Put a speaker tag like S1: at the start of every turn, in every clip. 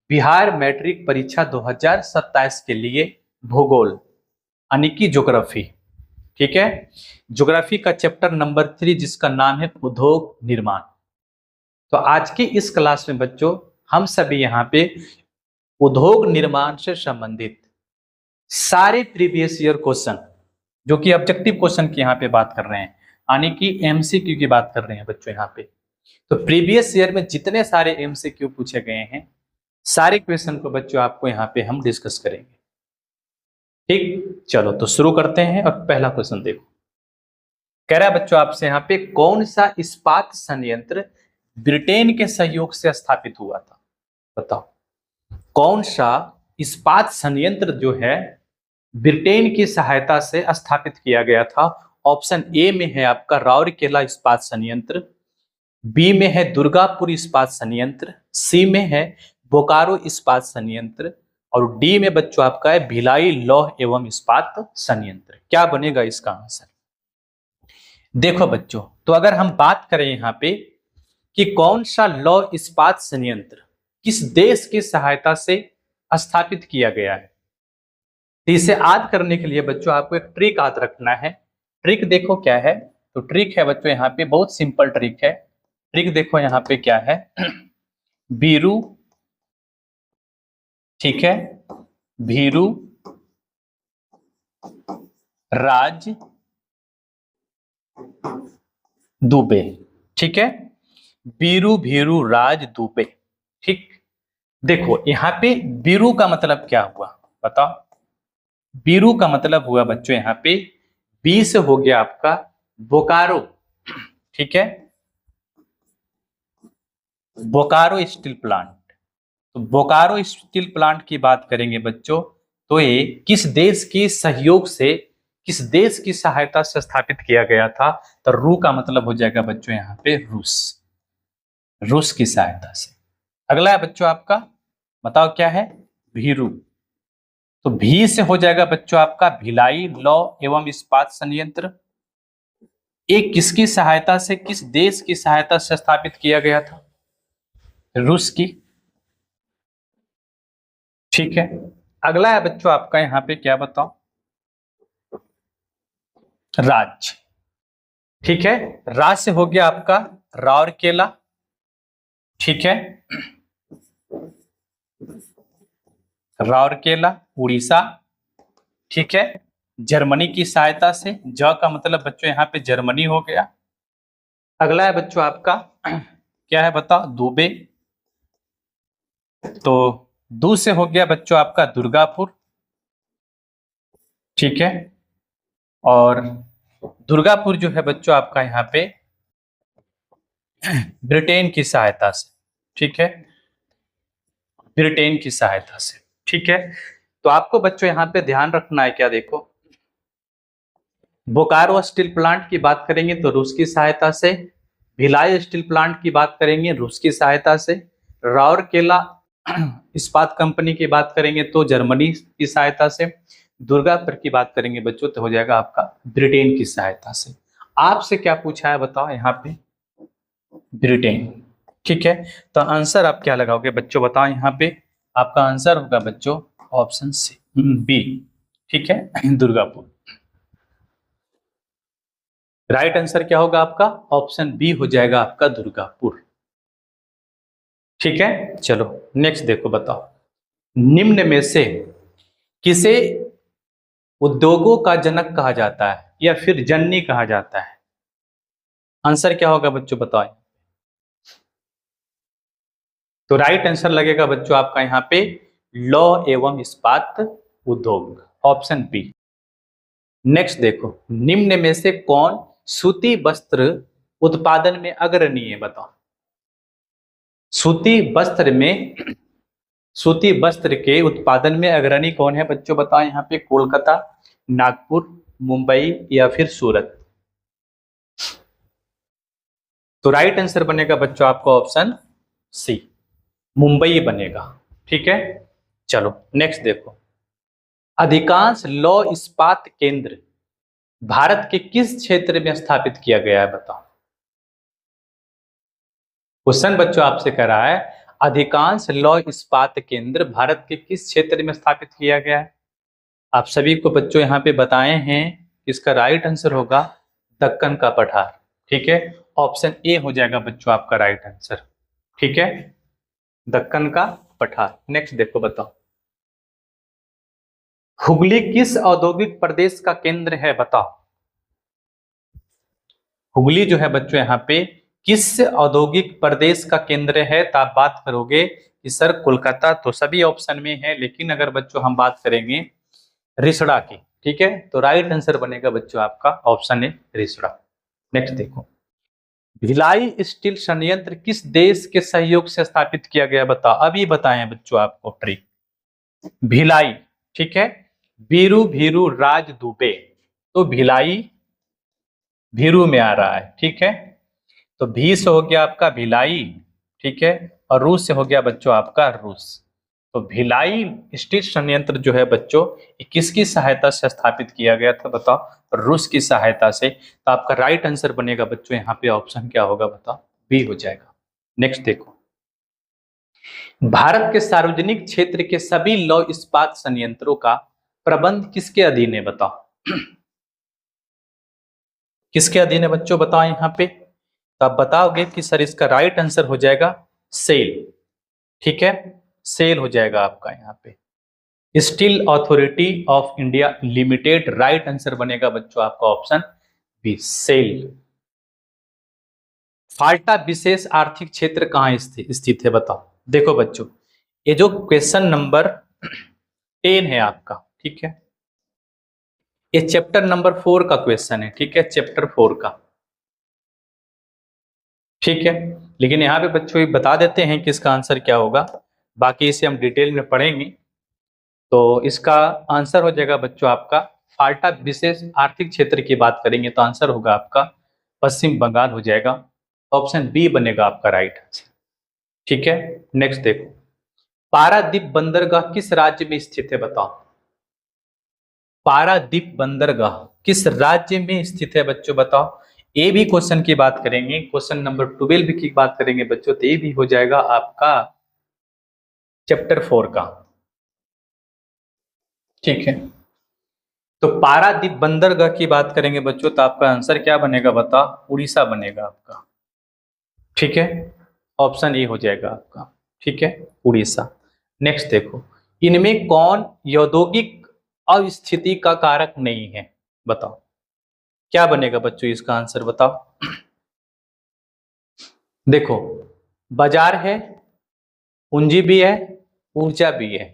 S1: Bihar matric परीक्षा 2027 के लिए भूगोल यानी कि ज्योग्राफी। ठीक है, ज्योग्राफी का चैप्टर नंबर 3 जिसका नाम है उद्योग निर्माण। तो आज की इस क्लास में बच्चों हम सभी यहाँ पे उद्योग निर्माण से संबंधित सारे प्रीवियस ईयर क्वेश्चन जो कि ऑब्जेक्टिव क्वेश्चन की यहाँ पे बात कर रहे हैं, यानी कि एमसीक्यू की बात कर रहे हैं बच्चों यहाँ पे। तो प्रीवियस ईयर में जितने सारे एमसीक्यू पूछे गए हैं सारे क्वेश्चन को बच्चों आपको यहाँ पे हम डिस्कस करेंगे। ठीक, चलो तो शुरू करते हैं। और पहला क्वेश्चन देखो, कह रहा है बच्चों आपसे यहाँ पे कौन सा इस्पात संयंत्र ब्रिटेन के सहयोग से स्थापित हुआ था? बताओ कौन सा इस्पात संयंत्र जो है ब्रिटेन की सहायता से स्थापित किया गया था? ऑप्शन ए में है आपका राउरकेला इस्पात संयंत्र, बी में है दुर्गापुर इस्पात संयंत्र, सी में है बोकारो इस्पात संयंत्र और डी में बच्चों आपका है भिलाई लौह एवं इस्पात संयंत्र। क्या बनेगा इसका आंसर? देखो बच्चों, तो अगर हम बात करें यहाँ पे कि कौन सा लौह इस्पात संयंत्र किस देश की सहायता से स्थापित किया गया है, तो इसे याद करने के लिए बच्चों आपको एक ट्रिक याद रखना है। ट्रिक देखो क्या है, तो ट्रिक है बच्चों यहाँ पे बहुत सिंपल ट्रिक है। ट्रिक देखो यहाँ पे क्या है, बीरू, ठीक है, भीरू राज दुबे। ठीक है, बीरू भीरू राज दुबे। ठीक, देखो यहाँ पे बीरू का मतलब क्या हुआ बताओ? बीरू का मतलब हुआ बच्चों यहाँ पे बी से हो गया आपका बोकारो। ठीक है, बोकारो स्टील प्लांट। तो बोकारो स्टील प्लांट की बात करेंगे बच्चों तो ये किस देश की सहयोग से, किस देश की सहायता से स्थापित किया गया था? तो रू का मतलब हो जाएगा बच्चों यहाँ पे रूस, रूस की सहायता से। अगला है बच्चों आपका, बताओ क्या है? भीरू। तो भी से हो जाएगा बच्चों आपका भिलाई लौह एवं इस्पात संयंत्र। एक किसकी सहायता से, किस देश की सहायता से स्थापित किया गया था? रूस की। ठीक है, अगला है बच्चों आपका यहाँ पे क्या बताओ? राज। ठीक है, राज से हो गया आपका राउरकेला। ठीक है, राउरकेला उड़ीसा। ठीक है, जर्मनी की सहायता से, ज का मतलब बच्चों यहाँ पे जर्मनी हो गया। अगला है बच्चों आपका क्या है बताओ? दुबे। तो दू से हो गया बच्चों आपका दुर्गापुर। ठीक है, और दुर्गापुर जो है बच्चों आपका यहाँ पे ब्रिटेन की सहायता से। ठीक है, ब्रिटेन की सहायता से। ठीक है, तो आपको बच्चों यहाँ पे ध्यान रखना है क्या, देखो बोकारो स्टील प्लांट की बात करेंगे तो रूस की सहायता से, भिलाई स्टील प्लांट की बात करेंगे रूस की सहायता से, राउरकेला इस्पात कंपनी की बात करेंगे तो जर्मनी की सहायता से, दुर्गापुर की बात करेंगे बच्चों तो हो जाएगा आपका ब्रिटेन की सहायता से। आपसे क्या पूछा है बताओ यहाँ पे? ब्रिटेन। ठीक है, तो आंसर आप क्या लगाओगे बच्चों बताओ? यहाँ पे आपका आंसर होगा बच्चों ऑप्शन सी, बी। ठीक है, दुर्गापुर। राइट आंसर क्या होगा आपका? ऑप्शन बी हो जाएगा आपका दुर्गापुर। ठीक है, चलो नेक्स्ट देखो, बताओ निम्न में से किसे उद्योगों का जनक कहा जाता है या फिर जननी कहा जाता है? आंसर क्या होगा बच्चों बताओ? तो राइट आंसर लगेगा बच्चों आपका यहाँ पे लौह एवं इस्पात उद्योग, ऑप्शन बी। नेक्स्ट देखो, निम्न में से कौन सूती वस्त्र उत्पादन में अग्रणी है? बताओ सूती वस्त्र में, सूती वस्त्र के उत्पादन में अग्रणी कौन है बच्चों बताओ यहाँ पे? कोलकाता, नागपुर, मुंबई या फिर सूरत? तो राइट आंसर बनेगा बच्चों आपका ऑप्शन सी, मुंबई बनेगा। ठीक है, चलो नेक्स्ट देखो, अधिकांश लौह इस्पात केंद्र भारत के किस क्षेत्र में स्थापित किया गया है? बताओ। क्वेश्चन बच्चों आपसे कह रहा है अधिकांश लौह इस्पात केंद्र भारत के किस क्षेत्र में स्थापित किया गया है? आप सभी को बच्चों यहाँ पे बताए हैं, इसका राइट आंसर होगा दक्कन का पठार। ठीक है, ऑप्शन ए हो जाएगा बच्चों आपका राइट आंसर। ठीक है, दक्कन का पठार। नेक्स्ट देखो, बताओ हुगली किस औद्योगिक प्रदेश का केंद्र है? बताओ हुगली जो है बच्चों यहाँ पे किस औद्योगिक प्रदेश का केंद्र है? तो आप बात करोगे कि सर कोलकाता तो सभी ऑप्शन में है, लेकिन अगर बच्चों हम बात करेंगे रिसड़ा की, ठीक है, तो राइट आंसर बनेगा बच्चों आपका ऑप्शन ए रिसड़ा। नेक्स्ट देखो, भिलाई स्टील संयंत्र किस देश के सहयोग से स्थापित किया गया? बताओ, अभी बताएं बच्चों आपको ट्रिक। भिलाई, ठीक है, बीरू भीरू राज दुबे, तो भिलाई भीरू में आ रहा है। ठीक है, तो भी से हो गया आपका भिलाई, ठीक है, और रूस से हो गया बच्चों आपका रूस। तो भिलाई स्टील संयंत्र जो है बच्चों किसकी सहायता से स्थापित किया गया था? बताओ, रूस की सहायता से। तो आपका राइट आंसर बनेगा बच्चों यहाँ पे ऑप्शन क्या होगा? बताओ, बी हो जाएगा। नेक्स्ट देखो, भारत के सार्वजनिक क्षेत्र के सभी लौह इस्पात संयंत्रों का प्रबंध किसके अधीन है? बताओ किसके अधीन है बच्चों? बताओ यहाँ पे। तो आप बताओगे कि सर इसका राइट आंसर हो जाएगा सेल। ठीक है, सेल हो जाएगा आपका यहाँ पे, steel authority of India limited. Right answer बनेगा बच्चों आपका ऑप्शन बी, सेल। फाल्टा विशेष आर्थिक क्षेत्र कहाँ स्थित है? बताओ। देखो बच्चों, ये जो क्वेश्चन नंबर 10 है आपका, ठीक है, ये चैप्टर नंबर 4 का क्वेश्चन है। ठीक है, चैप्टर 4 का, ठीक है, लेकिन यहाँ पे बच्चों ये बता देते हैं कि इसका आंसर क्या होगा, बाकी इसे हम डिटेल में पढ़ेंगे। तो इसका आंसर हो जाएगा बच्चों आपका फाल्टा विशेष आर्थिक क्षेत्र की बात करेंगे तो आंसर होगा आपका पश्चिम बंगाल हो जाएगा। ऑप्शन बी बनेगा आपका राइट आंसर। ठीक है, नेक्स्ट देखो, पारादीप बंदरगाह किस राज्य में स्थित है? बताओ, पारादीप बंदरगाह किस राज्य में स्थित है बच्चों? बताओ। ए भी क्वेश्चन की बात करेंगे, क्वेश्चन नंबर 12 की बात करेंगे बच्चों, तो ये भी हो जाएगा आपका चैप्टर 4 का। ठीक है, तो पारादीप बंदरगाह की बात करेंगे बच्चों तो आपका आंसर क्या बनेगा? बताओ, उड़ीसा बनेगा आपका। ठीक है, ऑप्शन ए हो जाएगा आपका। ठीक है, उड़ीसा। नेक्स्ट देखो, इनमें कौन औद्योगिक अवस्थिति का कारक नहीं है? बताओ, क्या बनेगा बच्चों इसका आंसर? बताओ। देखो, बाजार है, पूंजी भी है, ऊर्जा भी है।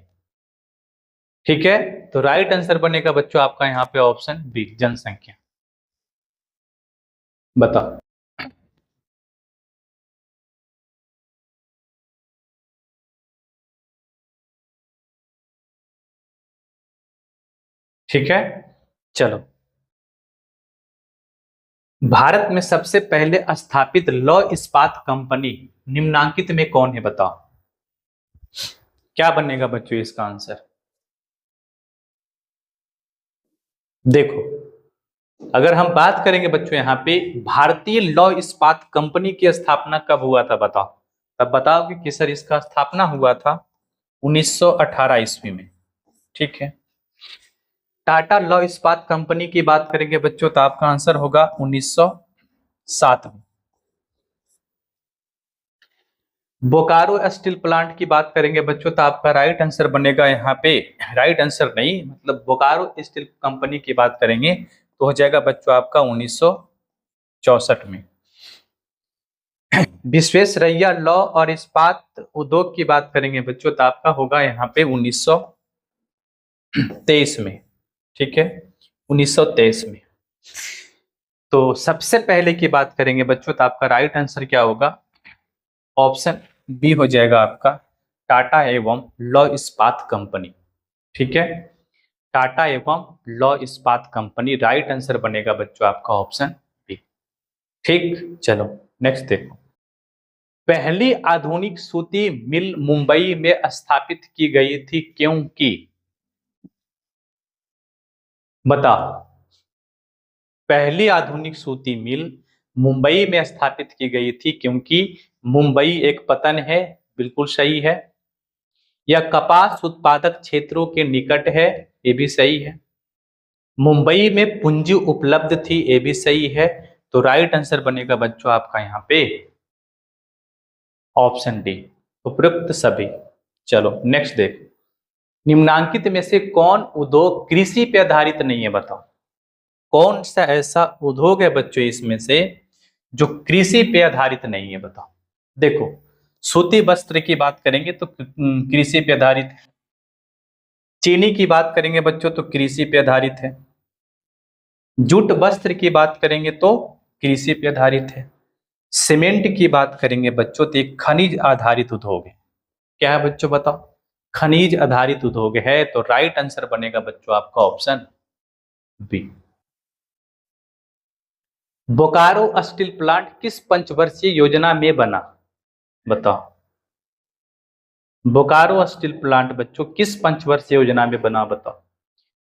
S1: ठीक है, तो राइट आंसर बनेगा बच्चों आपका यहाँ पे ऑप्शन बी, जनसंख्या। बताओ, ठीक है, चलो, भारत में सबसे पहले स्थापित लौह इस्पात कंपनी निम्नांकित में कौन है? बताओ, क्या बनेगा बच्चों इसका आंसर? देखो, अगर हम बात करेंगे बच्चों यहाँ पे भारतीय लौह इस्पात कंपनी की स्थापना कब हुआ था? बताओ, तब बताओगे कि सर इसका स्थापना हुआ था 1918 ईस्वी में। ठीक है, टाटा लौह इस्पात कंपनी की बात करेंगे बच्चों तो आपका आंसर होगा 1907 में। बोकारो स्टील प्लांट की बात करेंगे बच्चों तो आपका राइट आंसर बनेगा यहाँ पे, राइट आंसर नहीं, मतलब बोकारो स्टील कंपनी की बात करेंगे तो हो जाएगा बच्चों आपका 1964 में। विश्वेश्वरैया लौह और इस्पात उद्योग की बात करेंगे बच्चों तो आपका होगा यहाँ पे 1923 में। ठीक है, 1923 में। तो सबसे पहले की बात करेंगे बच्चों तो आपका राइट आंसर क्या होगा? ऑप्शन बी हो जाएगा आपका, टाटा एवं लौह इस्पात कंपनी। ठीक है, टाटा एवं लौह इस्पात कंपनी राइट आंसर बनेगा बच्चों आपका ऑप्शन बी। ठीक, चलो नेक्स्ट देखो, पहली आधुनिक सूती मिल मुंबई में स्थापित की गई थी क्योंकि? बताओ, पहली आधुनिक सूती मिल मुंबई में स्थापित की गई थी क्योंकि मुंबई एक पतन है बिल्कुल सही है। यह कपास उत्पादक क्षेत्रों के निकट है, ये भी सही है। मुंबई में पूंजी उपलब्ध थी, ये भी सही है। तो राइट आंसर बनेगा बच्चों आपका यहाँ पे ऑप्शन डी, उपरोक्त सभी। चलो नेक्स्ट देखो, निम्नांकित में से कौन उद्योग कृषि पे आधारित नहीं है, बताओ कौन सा ऐसा उद्योग है बच्चों इसमें से जो कृषि पे आधारित नहीं है, बताओ। देखो, सूती वस्त्र की बात करेंगे तो कृषि पे आधारित है। चीनी की बात करेंगे बच्चों तो कृषि पे आधारित है। जूट वस्त्र की बात करेंगे तो कृषि पे आधारित है। सीमेंट की बात करेंगे बच्चों तो एक खनिज आधारित उद्योग है। क्या है बच्चों बताओ, खनिज आधारित उद्योग है। तो राइट आंसर बनेगा बच्चों आपका option B. Bokaro steel plant किस पंचवर्षीय योजना में बना, बताओ। बोकारो स्टील प्लांट बच्चों किस पंचवर्षीय योजना में बना, बताओ।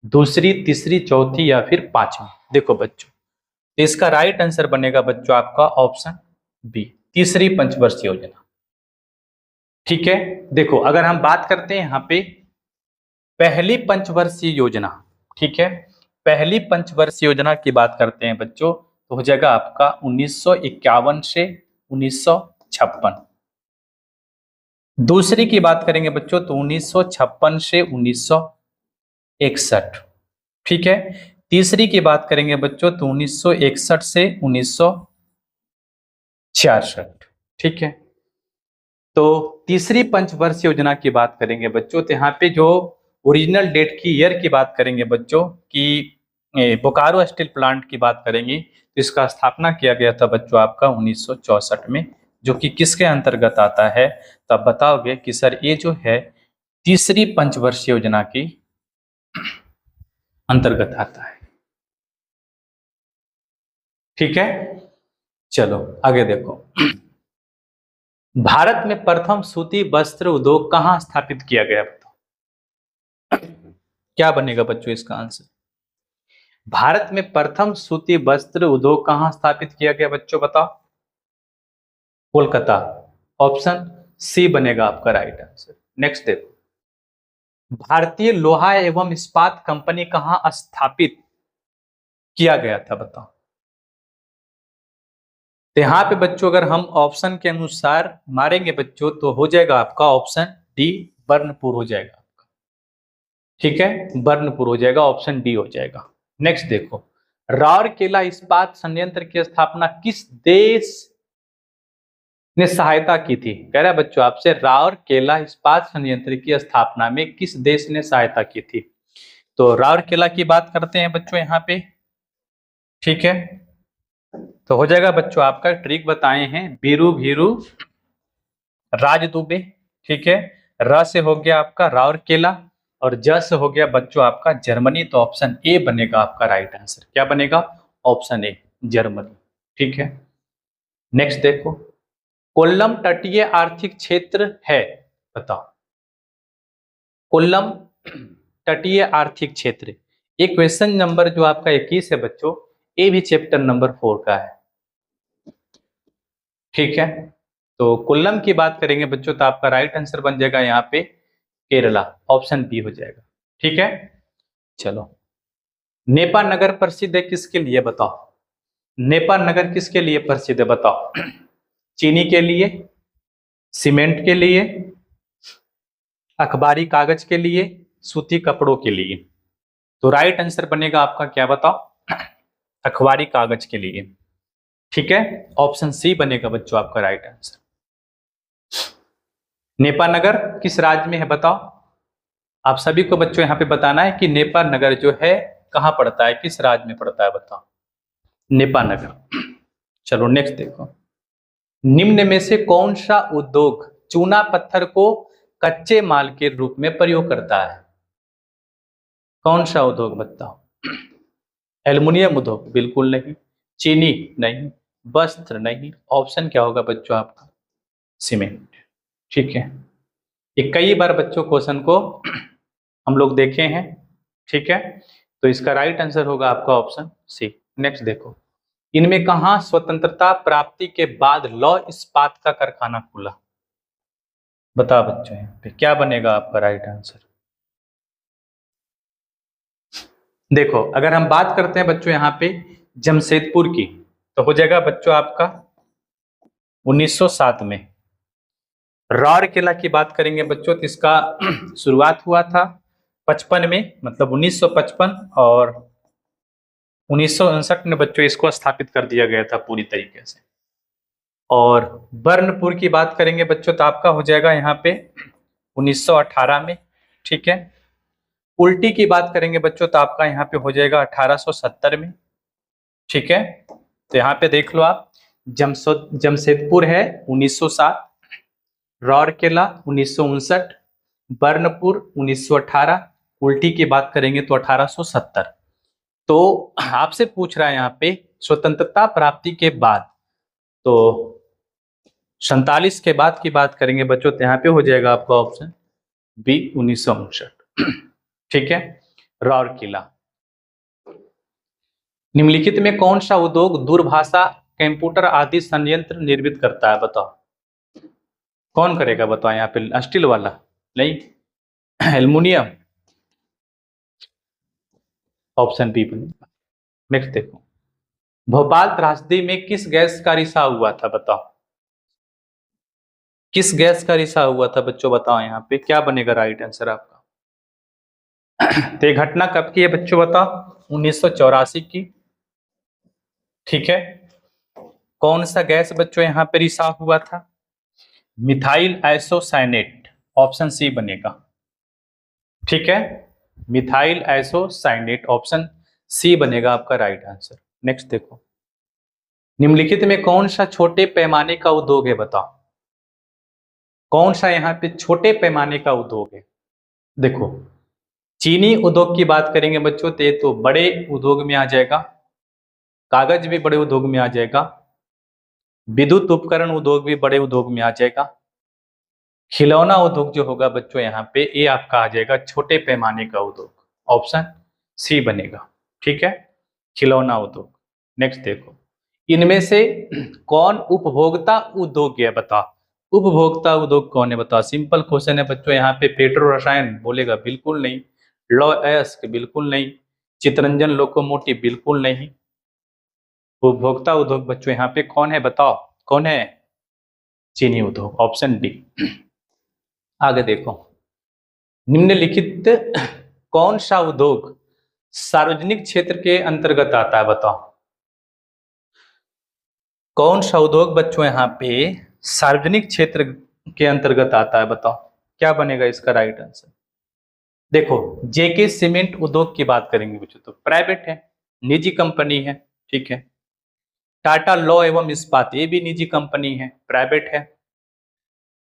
S1: दूसरी, तीसरी, चौथी या फिर पांचवी। देखो बच्चों, तो इसका राइट आंसर बनेगा बच्चों आपका ऑप्शन बी, तीसरी पंचवर्षीय योजना। ठीक है, देखो अगर हम बात करते हैं यहाँ पे पहली पंचवर्षीय योजना, ठीक है, पहली पंचवर्षीय योजना की बात करते हैं बच्चों तो हो जाएगा आपका 1951 से 1956। दूसरी की बात करेंगे बच्चों तो 1956 से 1961। ठीक है, तीसरी की बात करेंगे बच्चों तो 1961 से 1966। ठीक है, तो तीसरी पंचवर्षीय योजना की बात करेंगे बच्चों तो यहाँ पे जो ओरिजिनल डेट की ईयर की बात करेंगे बच्चों की बोकारो स्टील प्लांट की बात करेंगे तो इसका स्थापना किया गया था बच्चों आपका 1964 में, जो कि किसके अंतर्गत आता है, तो आप बताओगे कि सर ये जो है तीसरी पंचवर्षीय योजना की अंतर्गत आता है। ठीक है, चलो आगे देखो, भारत में प्रथम सूती वस्त्र उद्योग कहां स्थापित किया गया, बताओ। क्या बनेगा बच्चों इसका आंसर, भारत में प्रथम सूती वस्त्र उद्योग कहां स्थापित किया गया बच्चों, बताओ। कोलकाता, ऑप्शन सी बनेगा आपका राइट आंसर। नेक्स्ट देखो, भारतीय लोहा एवं इस्पात कंपनी कहां स्थापित किया गया था, बताओ। तो यहाँ पे बच्चों अगर हम ऑप्शन के अनुसार मारेंगे बच्चों तो हो जाएगा आपका ऑप्शन डी, बर्नपुर हो जाएगा आपका। ठीक है, बर्नपुर हो जाएगा, ऑप्शन डी हो जाएगा। नेक्स्ट देखो, राउरकेला इस्पात संयंत्र की स्थापना किस देश ने सहायता की थी, कह रहा है बच्चों आपसे राउरकेला इस्पात संयंत्र की स्थापना में किस देश ने सहायता की थी। तो राउरकेला की बात करते हैं बच्चों यहाँ पे। ठीक है, तो हो जाएगा बच्चों आपका ट्रिक बताए हैं, बीरू भीरू राज दुबे। ठीक है, र से हो गया आपका राउरकेला और ज से हो गया बच्चों आपका जर्मनी। तो ऑप्शन ए बनेगा आपका राइट आंसर। क्या बनेगा, ऑप्शन ए, जर्मनी। ठीक है, नेक्स्ट देखो, कोल्लम तटीय आर्थिक क्षेत्र है, बताओ। कोल्लम तटीय आर्थिक क्षेत्र, ये क्वेश्चन नंबर जो आपका 21 है बच्चों, ये भी चैप्टर नंबर 4 का है। ठीक है, तो कोल्लम की बात करेंगे बच्चों तो आपका राइट आंसर बन जाएगा यहाँ पे केरला, ऑप्शन बी हो जाएगा। ठीक है, चलो, नेपा नगर प्रसिद्ध है किसके लिए, बताओ। नेपा नगर किसके लिए प्रसिद्ध है, बताओ। चीनी के लिए, सीमेंट के लिए, अखबारी कागज के लिए, सूती कपड़ों के लिए। तो राइट आंसर बनेगा आपका क्या, बताओ, अखबारी कागज के लिए। ठीक है, ऑप्शन सी बनेगा बच्चों आपका राइट आंसर। नेपा नगर किस राज्य में है, बताओ। आप सभी को बच्चों यहाँ पे बताना है कि नेपा नगर जो है कहाँ पड़ता है, किस राज्य में पड़ता है, बताओ, नेपा नगर। चलो नेक्स्ट देखो, निम्न में से कौन सा उद्योग चूना पत्थर को कच्चे माल के रूप में प्रयोग करता है, कौन सा उद्योग बताओ। एल्युमिनियम उद्योग बिल्कुल नहीं, चीनी नहीं, वस्त्र नहीं, ऑप्शन क्या होगा बच्चों आपका, सीमेंट। ठीक है, ये कई बार बच्चों क्वेश्चन को हम लोग देखे हैं। ठीक है, तो इसका राइट आंसर होगा आपका ऑप्शन सी। नेक्स्ट देखो, इनमें कहा स्वतंत्रता प्राप्ति के बाद लौह इस्पात का कारखाना खुला, बता बच्चों यहाँ पे क्या बनेगा आपका राइट आंसर। देखो अगर हम बात करते हैं बच्चों यहाँ पे जमशेदपुर की, तो हो जाएगा बच्चों आपका 1907 में। रौर किला की बात करेंगे बच्चों तो इसका शुरुआत हुआ था 55 में, मतलब 1955, और 1959 में बच्चों इसको स्थापित कर दिया गया था पूरी तरीके से। और बर्नपुर की बात करेंगे बच्चों तो आपका हो जाएगा यहाँ पे 1918 में, ठीक है। उल्टी की बात करेंगे बच्चों तो आपका यहाँ पे हो जाएगा 1870 में, ठीक है। तो यहाँ पे देख लो आप, जमशेदपुर है 1907, रौरकेला 1959, बर्नपुर 1918, उल्टी की बात करेंगे तो 1870। तो आपसे पूछ रहा है यहाँ पे स्वतंत्रता प्राप्ति के बाद, तो 47 के बाद की बात करेंगे बच्चों तो यहाँ पे हो जाएगा आपका ऑप्शन बी 1959, ठीक है, रौरकिला। निम्नलिखित में कौन सा उद्योग दूरभाषा, कंप्यूटर आदि संयंत्र निर्मित करता है, बताओ कौन करेगा, बताओ यहाँ पे स्टील वाला नहीं, एल्युमिनियम, ऑप्शन बी बनेगा। नेक्स्ट देखो, भोपाल त्रासदी में किस गैस का रिसाव हुआ था, बताओ किस गैस का रिसाव हुआ था बच्चों, बताओ यहाँ पे क्या बनेगा राइट आंसर आपका। तो ये घटना कब की है बच्चों, बताओ 1984 की, ठीक है। कौन सा गैस बच्चों यहाँ पे रिसाव हुआ था, मिथाइल आइसोसाइनेट, ऑप्शन सी बनेगा, ठीक है, मिथाइल आइसोसाइनेट, ऑप्शन सी बनेगा आपका राइट आंसर। नेक्स्ट देखो, निम्नलिखित में कौन सा छोटे पैमाने का उद्योग है, बताओ कौन सा यहाँ पे छोटे पैमाने का उद्योग है। देखो चीनी उद्योग की बात करेंगे बच्चों तो ये तो बड़े उद्योग में आ जाएगा, कागज भी बड़े उद्योग में आ जाएगा, विद्युत उपकरण उद्योग भी बड़े उद्योग में आ जाएगा, खिलौना उद्योग जो होगा बच्चों यहाँ पे ये आपका आ जाएगा छोटे पैमाने का उद्योग, ऑप्शन सी बनेगा, ठीक है, खिलौना उद्योग। नेक्स्ट देखो, इनमें से कौन उपभोक्ता उद्योग है, बताओ उपभोक्ता उद्योग कौन है, बताओ सिंपल क्वेश्चन है बच्चों यहाँ पे। पेट्रो रसायन बोलेगा बिल्कुल नहीं, लॉ एस्क बिल्कुल नहीं, चितरंजन लोकोमोटिव बिल्कुल नहीं। उपभोक्ता उद्योग बच्चों यहाँ पे कौन है, बताओ कौन है, चीनी उद्योग, ऑप्शन डी। आगे देखो, निम्नलिखित कौन सा उद्योग सार्वजनिक क्षेत्र के अंतर्गत आता है, बताओ कौन सा उद्योग बच्चों यहाँ पे सार्वजनिक क्षेत्र के अंतर्गत आता है, बताओ क्या बनेगा इसका राइट आंसर। देखो जेके सीमेंट उद्योग की बात करेंगे बच्चों तो प्राइवेट है, निजी कंपनी है, ठीक है। टाटा लॉ एवं इस्पात ये भी निजी कंपनी है, प्राइवेट है।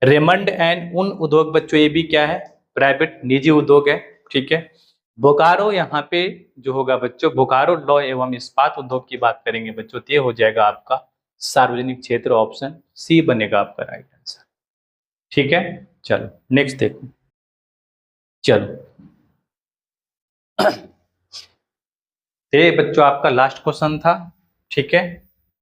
S1: रेमंड एंड उन उद्योग बच्चों ये भी क्या है, प्राइवेट निजी उद्योग है, ठीक है। बोकारो यहाँ पे जो होगा बच्चों, बोकारो लॉ एवं इस्पात उद्योग की बात करेंगे बच्चों तो ये हो जाएगा आपका सार्वजनिक क्षेत्र, ऑप्शन सी बनेगा आपका राइट आंसर, ठीक है। चलो नेक्स्ट देखो, चलो ये बच्चों आपका लास्ट क्वेश्चन था, ठीक है।